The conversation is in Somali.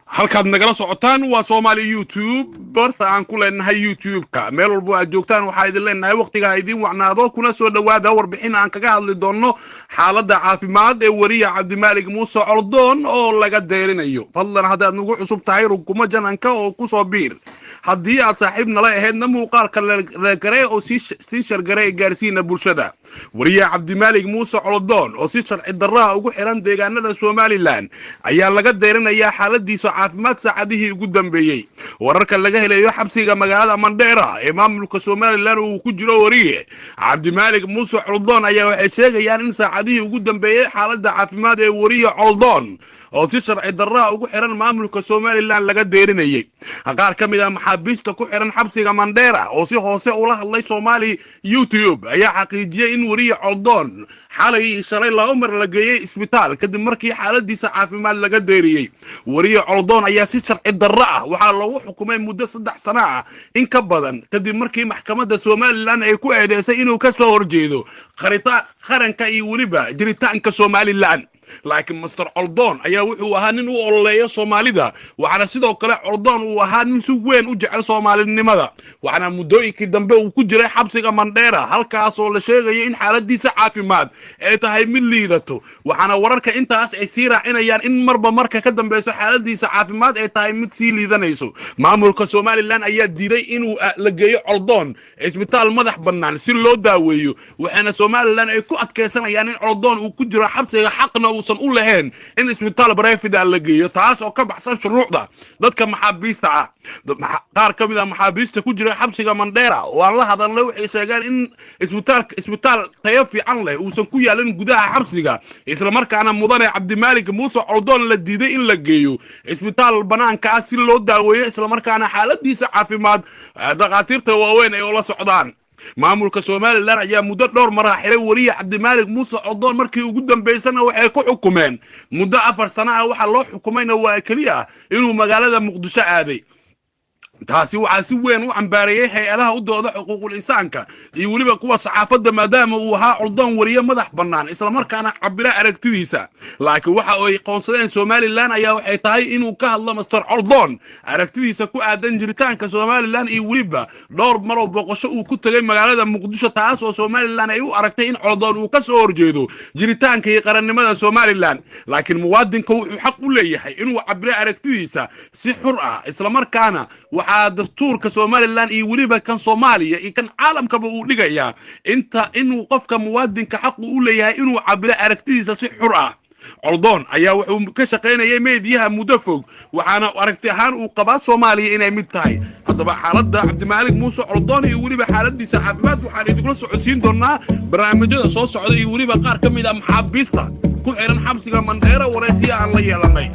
halkaad nagala socotaan waa Soomaali YouTube barta aan ku leenahay YouTube-ka meel walba aad joogtaan waxa idin leenahay waqtiga idin wacnaado kuna soo dhawaada warbixin aan kaga hadli doono xaaladda caafimaad ee wariye Cabdimaalig Muuse Coldoon oo laga deerinayo fadlan hadaad nagu cusub tahay ruguma jananka oo ku soo biir haddii aad saaxiib nala ahaydna muuqaalka la garay oo si shargaray gaarsiina bulshada wariye Cabdimaalig Muuse Coldoon oo si sharci darro ugu xiran deegaanada Somaliland ayaa laga deerinayaa xaaladiisa caafimaad saacadihii ugu dambeeyay wararka laga helayo xabsiga magaalada Mandheera ee maamulka Somaliland uu ku jiro wariye Cabdimaalig Muuse Coldoon ayaa waxay sheegayaan in saacadihii ugu dambeeyay xaaladda caafimaad ee wariye Coldoon oo si sharci darro ugu xiran maamulka Somaliland laga deerinayay qaar kamid ah maxaabiista ku xiran xabsiga Mandheera oo si hoose ula hadlay Soomaali YouTube ayaa xaqiijiyay in wariye Coldoon xalay shalay la umar la geeyay isbitaal kadib markii xaaladiisa caafimaad laga deeriyay wariye Coldoon ayaa si sharci darro ah waxa lagu xukumay muddo 3 sano ah in ka badan kadib markii maxkamadda Somaliland ay ku eedeysay inuu ka soo horjeedo qaranka iyo waliba jiritaanka Somaliland laakiin Mr. Coldoon ayaa wuxuu ahaa nin u ololeeyo Soomaalida waxaana sidoo kale Coldoon uu ahaa nin si weyn u jecel Soomaalinimada waxaana muddooyinkii dambe uu ku jiray xabsiga Mandheera halkaas oo la sheegayo in xaaladiisa caafimaad ay tahay mid liidato waxaana wararka intaas ay sii raacinayaan in marka ka dambeeyo xaaladiisa caafimaad ay tahay mid sii liidanayso maamulka Somaliland ayaa diiday inuu la geeyo Coldoon isbitaal madax bannaan si loo daaweeyo waxaana Somaliland ay ku adkeysanayaan in Coldoon uu ku jiro xabsiga xaqna uusan u lahayn in isbitaal private la geeyo taas oo ka baxsan shuruucda dadka maxaabiista ah qaar kamid ah maxaabiista ku jira xabsiga Mandheera oo aan la hadalnay waxay sheegaan in isbitaal tayo fiican leh uusan ku yaalin gudaha xabsiga isla markaana mudane Cabdimaalig Muuse Coldoon la diiday in la geeyo isbitaal banaanka si loo daaweeyo isla markaana xaaladiisa caafimaad dhaqaatiirta waaweyn ay la socdaan maamulka Somaliland ayaa muddo dhowr mar xiray wariye Cabdimaalig Muuse Coldoon markii ugu dambeysana waxay ku xukumeen muddo 4 sano ah waxa loo xukumayna waa kaliya inuu magaalada Muqdisho aaday taasi waxa si weyn u cambaarayay hay'adaha u dooda xuquuqul insaanka iyo waliba kuwa saxaafadda maadaama uu ahaa Coldoon wariye madax bannaan isla markaana cabira aragtidiisa laakiin waxa ay qoonsadeen Somaliland ayaa waxay tahay inuu ka hadlo Mr. Coldoon aragtidiisa ku aadan jiritaanka Somaliland iyo waliba dhowr mar oo boqosho uu ku tagay magaalada Muqdisho taas oo Somaliland ay u aragtay in Coldoon uu ka soo horjeedo jiritaanka iyo qarannimada Somaliland laakiin muwaadinka wuxuu xaq u leeyahay inuu cabiro aragtidiisa si xur ah isla markaana dastuurka Somaliland iyo waliba kan Soomaaliya iyo kan caalamkaba uu dhigaya inuu qofka muwaadinka xaq u leeyahay inuu cabiro aragtidiisa si xur ah Coldoon ayaa wuxuu ka shaqeynayay meediyaha muddo fog waxaana aragti ahaan uu qabaa Soomaaliya inay mid tahay hadaba xaaladda Cabdimaalig Muuse Coldoon iyo waliba xaaladiisa caafimaad waxaan idin kula socodsiin doonaa barnaamijyada soo socda iyo waliba qaar kamid ah maxaabiista ku xiran xabsiga Mandheera waraysiga aan la yeelanay